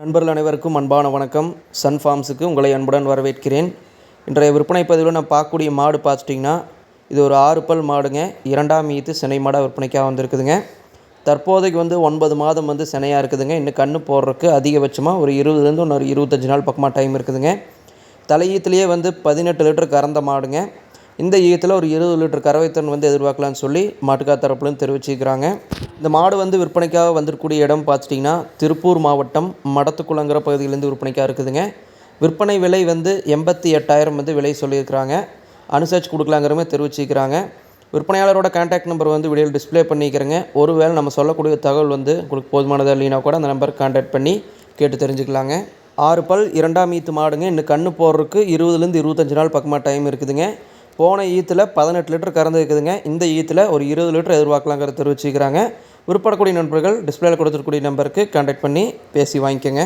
நண்பர்கள் அனைவருக்கும் அன்பான வணக்கம். சன் ஃபார்ம்ஸுக்கு உங்களை அன்புடன் வரவேற்கிறேன். இன்றைய விற்பனை பதிவில் நம்ம பார்க்கக்கூடிய மாடு பார்த்துட்டிங்கன்னா, இது ஒரு 6 பல் மாடுங்க. 2ஆம் ஈத்து சினை மாடாக விற்பனைக்காக வந்திருக்குதுங்க. தற்போதைக்கு 9 மாதம் சினையாக இருக்குதுங்க. இன்னும் கன்று போடுறதுக்கு அதிகபட்சமாக ஒரு 20லேருந்து ஒரு 25 நாள் பக்கமாக டைம் இருக்குதுங்க. தலையீத்துலேயே 18 லிட்டர் கறந்த மாடுங்க. இந்த ஈத்தில் ஒரு 20 லிட்டர் கறவைத்தன் எதிர்பார்க்கலான்னு சொல்லி மாட்டுக்கார் தரப்புலேருந்து தெரிவிச்சிருக்கிறாங்க. இந்த மாடு விற்பனைக்காக வந்திருக்கக்கூடிய இடம் பார்த்துட்டிங்கன்னா, திருப்பூர் மாவட்டம் மடத்துக்குளங்கிற பகுதியிலேருந்து விற்பனைக்காக இருக்குதுங்க. விற்பனை விலை 88,000 விலை சொல்லியிருக்கிறாங்க. அனுசரித்து கொடுக்கலாங்கிற மாதிரி தெரிவிச்சிருக்கிறாங்க. விற்பனையாளரோட கான்டாக்ட் நம்பர் வீடியோவில் டிஸ்பிளே பண்ணிக்கிறேங்க. ஒருவேளை நம்ம சொல்லக்கூடிய தகவல் உங்களுக்கு போதுமானதாக இல்லைனா கூட அந்த நம்பருக்கு கான்டாக்ட் பண்ணி கேட்டு தெரிஞ்சுக்கலாங்க. 6 பல் 2ஆம் ஈத்து மாடுங்க. இன்னும் கன்று போடுறதுக்கு 20லேருந்து 25 நாள் பக்கமாக டைம் இருக்குதுங்க. போன ஈத்தில் 18 லிட்டர் கறந்து இருக்குதுங்க. இந்த ஈத்தில் ஒரு 20 லிட்டர் எதிர்பார்க்கலாங்கிற தெரிவிச்சுக்கிறாங்க. விருப்பப்படக்கூடிய நண்பர்கள் டிஸ்பிளேல கொடுத்துருக்கூடிய நம்பருக்கு கான்டாக்ட் பண்ணி பேசி வாங்கிக்கோங்க.